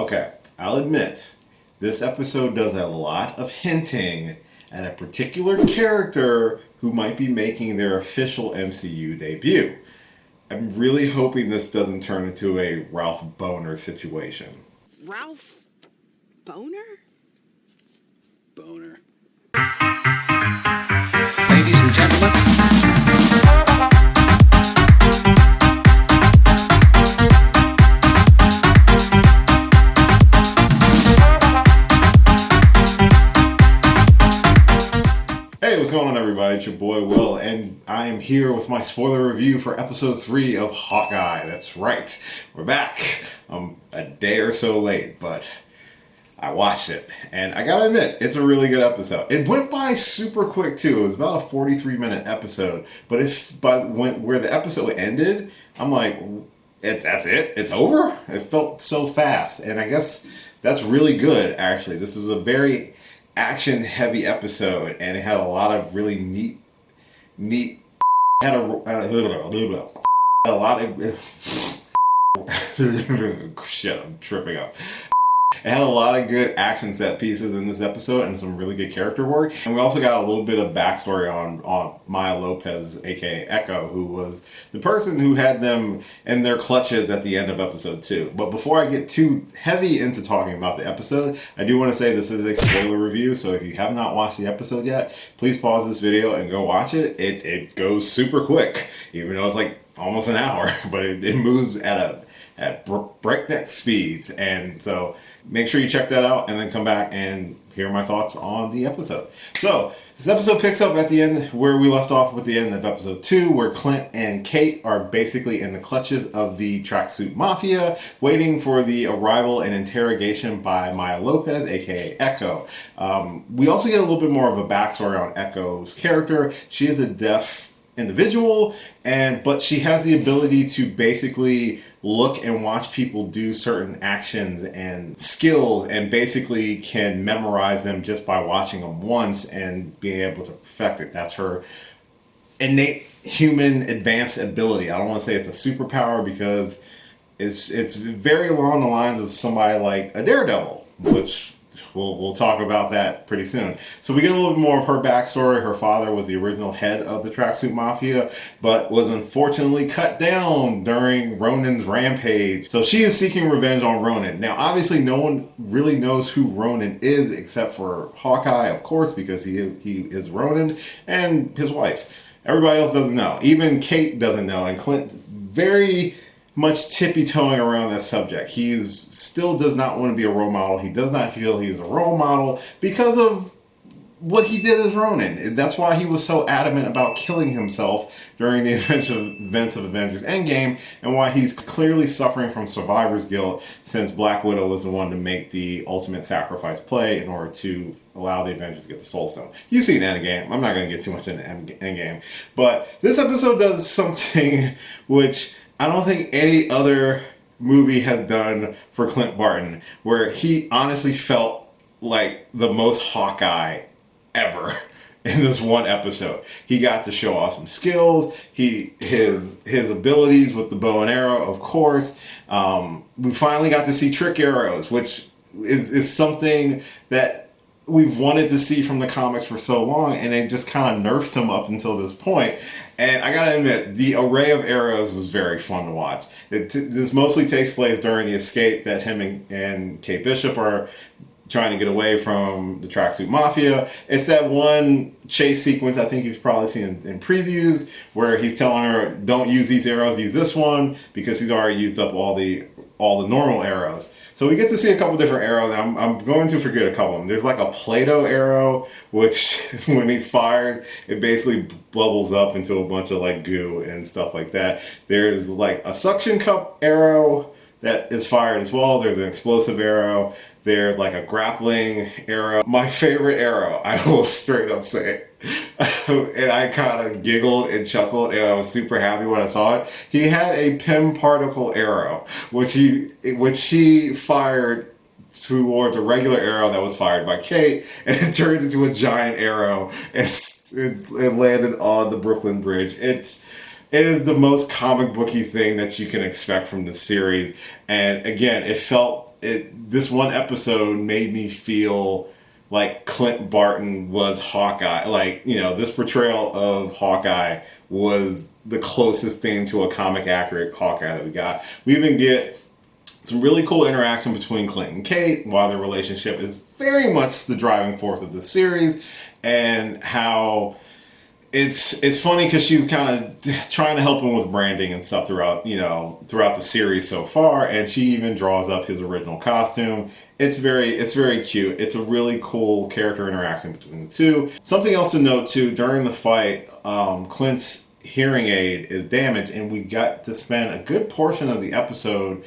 Okay, I'll admit, this episode does a lot of hinting at a particular character who might be making their official MCU debut. I'm really hoping this doesn't turn into a Ralph Boner situation. Ralph Boner? Boner. Ladies and gentlemen. Hey, what's going on, everybody? It's your boy Will, and I am here with my spoiler review for episode 3 of Hawkeye. That's right, we're back. I'm a day or so late, but I watched it, and I gotta admit, it's a really good episode. It went by super quick too. It was about a 43-minute episode, but where the episode ended, I'm like, that's it? It's over? It felt so fast, and I guess that's really good. Actually, this was a very action-heavy episode, and it had a lot of really neat. Had a lot of shit. I'm tripping up. It had a lot of good action set pieces in this episode and some really good character work. And we also got a little bit of backstory on Maya Lopez, aka Echo, who was the person who had them in their clutches at the end of episode 2. But before I get too heavy into talking about the episode, I do want to say this is a spoiler review. So if you have not watched the episode yet, please pause this video and go watch it. It goes super quick, even though it's like almost an hour, but it moves at breakneck speeds. And so make sure you check that out and then come back and hear my thoughts on the episode. So this episode picks up at the end where we left off with the end of episode 2, where Clint and Kate are basically in the clutches of the tracksuit mafia, waiting for the arrival and interrogation by Maya Lopez, aka Echo. We also get a little bit more of a backstory on Echo's character. She is a deaf individual, but she has the ability to basically look and watch people do certain actions and skills, and basically can memorize them just by watching them once and being able to perfect it. That's her innate human advanced ability. I don't want to say it's a superpower because it's very along the lines of somebody like a Daredevil, which we'll talk about that pretty soon. So we get a little bit more of her backstory. Her father was the original head of the tracksuit mafia, but was unfortunately cut down during Ronan's rampage. So she is seeking revenge on Ronan. Now, obviously, no one really knows who Ronan is except for Hawkeye, of course, because he is Ronan, and his wife. Everybody else doesn't know. Even Kate doesn't know, and Clint's very much tippy-toeing around that subject. He still does not want to be a role model. He does not feel he's a role model because of what he did as Ronan. That's why he was so adamant about killing himself during the events of Avengers Endgame, and why he's clearly suffering from survivor's guilt, since Black Widow was the one to make the ultimate sacrifice play in order to allow the Avengers to get the Soul Stone. You've seen Endgame. I'm not going to get too much into Endgame. But this episode does something which I don't think any other movie has done for Clint Barton, where he honestly felt like the most Hawkeye ever in this one episode. He got to show off some skills, his abilities with the bow and arrow, of course. We finally got to see trick arrows, which is something that we've wanted to see from the comics for so long, and they just kind of nerfed him up until this point. And I gotta admit, the array of arrows was very fun to watch. This mostly takes place during the escape that him and Kate Bishop are trying to get away from the tracksuit mafia. It's that one chase sequence I think you've probably seen in previews, where he's telling her, don't use these arrows, use this one, because he's already used up all the normal arrows. So we get to see a couple different arrows. I'm going to forget a couple of them. There's like a Play-Doh arrow, which when he fires, it basically bubbles up into a bunch of like goo and stuff like that. There's like a suction cup arrow that is fired as well. There's an explosive arrow. There's like a grappling arrow. My favorite arrow, I will straight up say, and I kind of giggled and chuckled, and I was super happy when I saw it. He had a Pym particle arrow, which he fired towards a regular arrow that was fired by Kate, and it turned into a giant arrow. It landed on the Brooklyn Bridge. It is the most comic booky thing that you can expect from the series, and again, it felt this one episode made me feel like Clint Barton was Hawkeye. Like, this portrayal of Hawkeye was the closest thing to a comic accurate Hawkeye that we got. We even get some really cool interaction between Clint and Kate, while their relationship is very much the driving force of the series, and how it's funny because she's kind of trying to help him with branding and stuff throughout the series so far, and she even draws up his original costume. It's very cute. It's a really cool character interaction between the two. Something else to note too, during the fight, Clint's hearing aid is damaged, and we got to spend a good portion of the episode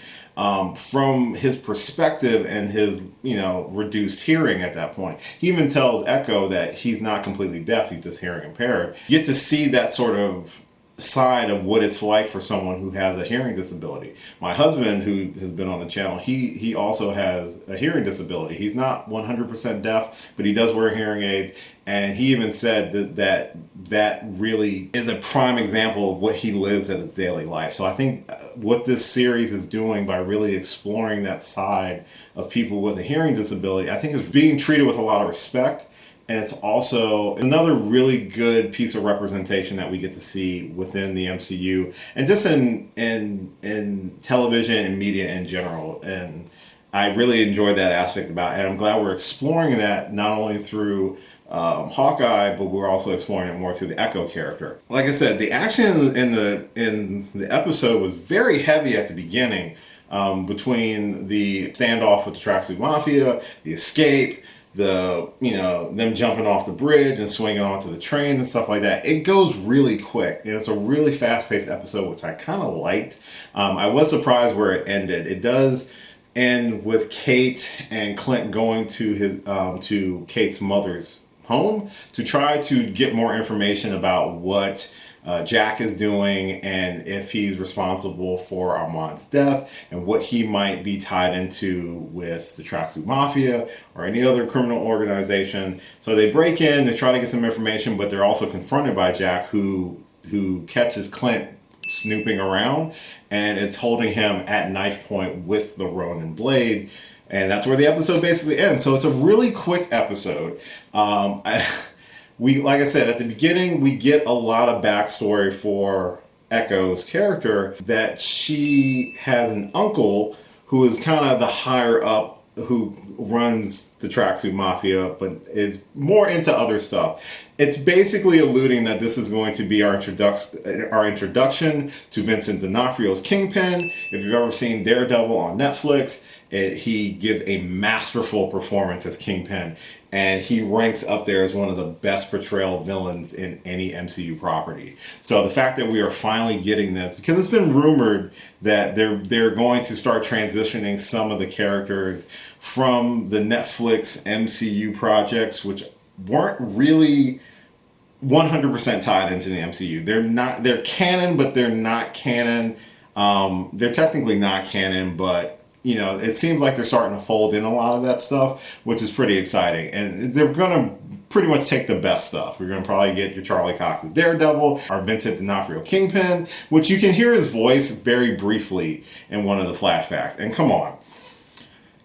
from his perspective and his reduced hearing at that point. He even tells Echo that he's not completely deaf, he's just hearing impaired. You get to see that sort of side of what it's like for someone who has a hearing disability. My husband, who has been on the channel, he also has a hearing disability. He's not 100% deaf, but he does wear hearing aids, and he even said that really is a prime example of what he lives in his daily life. So I think what this series is doing by really exploring that side of people with a hearing disability, I think is being treated with a lot of respect. And it's also another really good piece of representation that we get to see within the MCU and just in television and media in general. And I really enjoyed that aspect about it. And I'm glad we're exploring that not only through Hawkeye, but we're also exploring it more through the Echo character. Like I said, the action in the episode was very heavy at the beginning, between the standoff with the Tracksuit Mafia, the escape, them jumping off the bridge and swinging onto the train and stuff like that. It goes really quick, and it's a really fast-paced episode, which I kind of liked. I was surprised where it ended. It does end with Kate and Clint going to Kate's mother's home to try to get more information about what Jack is doing and if he's responsible for Armand's death and what he might be tied into with the Tracksuit Mafia or any other criminal organization. So they break in to try to get some information, but they're also confronted by Jack, who catches Clint snooping around, and it's holding him at knife point with the Ronin blade. And that's where the episode basically ends. So it's a really quick episode. Like I said, at the beginning, we get a lot of backstory for Echo's character, that she has an uncle who is kind of the higher up who runs the Tracksuit Mafia, but is more into other stuff. It's basically alluding that this is going to be our introduction to Vincent D'Onofrio's Kingpin. If you've ever seen Daredevil on Netflix, he gives a masterful performance as Kingpin, and he ranks up there as one of the best portrayal villains in any MCU property. So the fact that we are finally getting this, because it's been rumored that they're going to start transitioning some of the characters from the Netflix MCU projects, which weren't really 100% tied into the MCU. They're canon, but they're not canon. They're technically not canon, but it seems like they're starting to fold in a lot of that stuff, which is pretty exciting. And they're going to pretty much take the best stuff. We're going to probably get your Charlie Cox's Daredevil, our Vincent D'Onofrio Kingpin, which you can hear his voice very briefly in one of the flashbacks. And come on.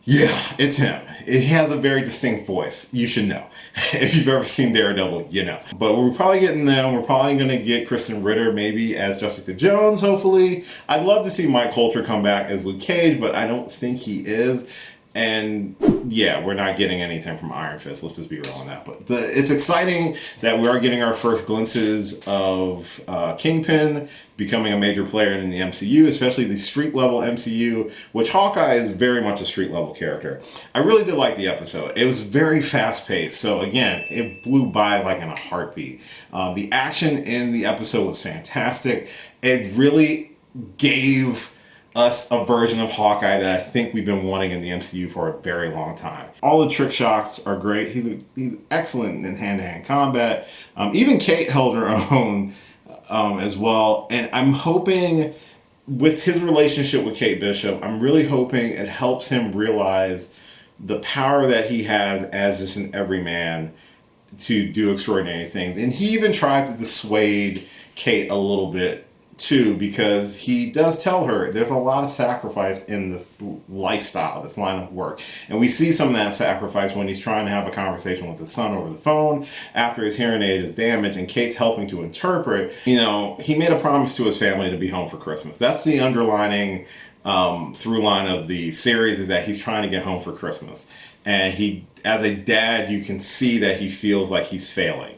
Yeah, it's him. He has a very distinct voice. You should know. If you've ever seen Daredevil, you know. But we're probably getting them. We're probably going to get Kristen Ritter maybe as Jessica Jones, hopefully. I'd love to see Mike Colter come back as Luke Cage, but I don't think he is. And yeah, we're not getting anything from Iron Fist. Let's just be real on that. But it's exciting that we are getting our first glimpses of Kingpin becoming a major player in the MCU, especially the street level MCU, which Hawkeye is very much a street level character. I really did like the episode. It was very fast paced. So again, it blew by like in a heartbeat. The action in the episode was fantastic. It really gave us a version of Hawkeye that I think we've been wanting in the MCU for a very long time. All the trick shots are great. He's excellent in hand-to-hand combat. Even Kate held her own as well. And I'm hoping with his relationship with Kate Bishop, I'm really hoping it helps him realize the power that he has as just an everyman to do extraordinary things. And he even tried to dissuade Kate a little bit too, because he does tell her there's a lot of sacrifice in this lifestyle, this line of work. And we see some of that sacrifice when he's trying to have a conversation with his son over the phone after his hearing aid is damaged and Kate's helping to interpret. You know, he made a promise to his family to be home for Christmas. That's the underlining through line of the series, is that he's trying to get home for Christmas. And he, as a dad, you can see that he feels like he's failing.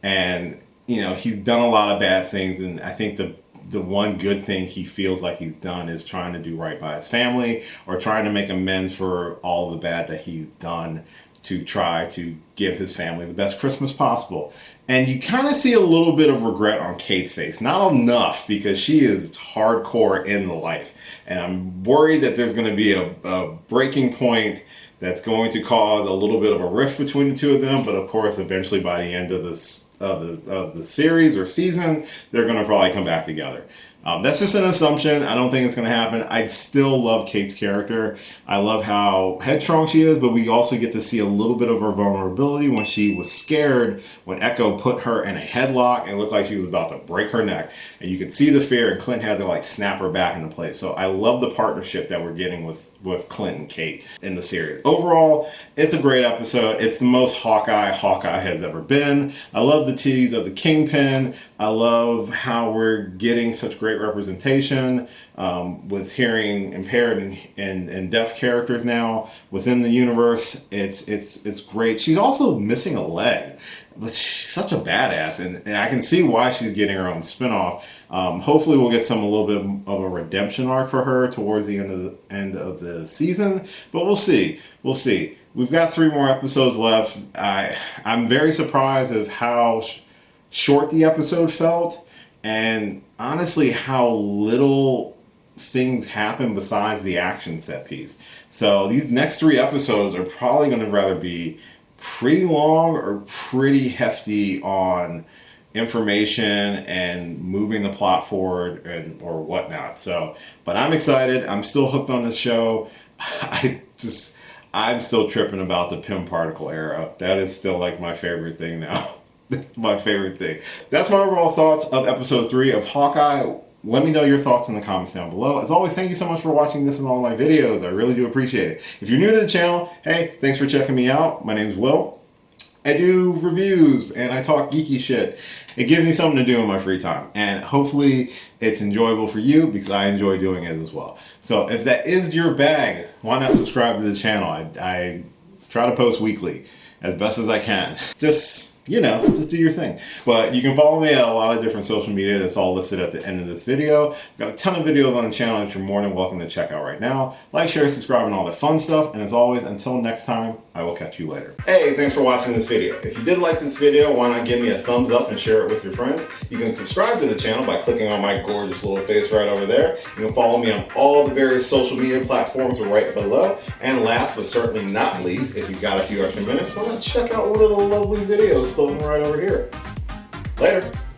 And, you know, he's done a lot of bad things, and I think the one good thing he feels like he's done is trying to do right by his family, or trying to make amends for all the bad that he's done to try to give his family the best Christmas possible. And you kind of see a little bit of regret on Kate's face. Not enough, because she is hardcore in the life. And I'm worried that there's going to be a breaking point that's going to cause a little bit of a rift between the two of them. But of course, eventually by the end of this of the series or season, they're going to probably come back together. That's just an assumption. I don't think it's going to happen. I still love Kate's character. I love how headstrong she is, but we also get to see a little bit of her vulnerability when she was scared when Echo put her in a headlock and looked like she was about to break her neck. And you could see the fear, and Clint had to like snap her back into place. So I love the partnership that we're getting with Clint and Kate in the series. Overall, it's a great episode. It's the most Hawkeye has ever been. I love the tease of the Kingpin. I love how we're getting such great representation with hearing impaired and deaf characters now within the universe. It's great. She's also missing a leg, but she's such a badass, and I can see why she's getting her own spinoff. Hopefully we'll get a little bit of a redemption arc for her towards the end of the season, but we'll see. We've got 3 more episodes left. I'm very surprised at how short the episode felt, and honestly how little things happen besides the action set piece. So these next 3 episodes are probably going to rather be pretty long or pretty hefty on information and moving the plot forward or whatnot. So, but I'm excited. I'm still hooked on the show. I'm still tripping about the Pym particle era. That is still like my favorite thing now. My favorite thing. That's my overall thoughts of episode 3 of Hawkeye. Let me know your thoughts in the comments down below. As always, thank you so much for watching this and all my videos. I really do appreciate it. If you're new to the channel, hey, thanks for checking me out. My name's Will. I do reviews and I talk geeky shit. It gives me something to do in my free time. And hopefully it's enjoyable for you, because I enjoy doing it as well. So if that is your bag, why not subscribe to the channel? I try to post weekly as best as I can. Just do your thing. But you can follow me at a lot of different social media. That's all listed at the end of this video. I've got a ton of videos on the channel that you're more than welcome to check out right now. Like, share, subscribe, and all that fun stuff. And as always, until next time, I will catch you later. Hey, thanks for watching this video. If you did like this video, why not give me a thumbs up and share it with your friends? You can subscribe to the channel by clicking on my gorgeous little face right over there. You can follow me on all the various social media platforms right below. And last but certainly not least, if you've got a few extra minutes, why not check out one of the lovely videos floating right over here. Later.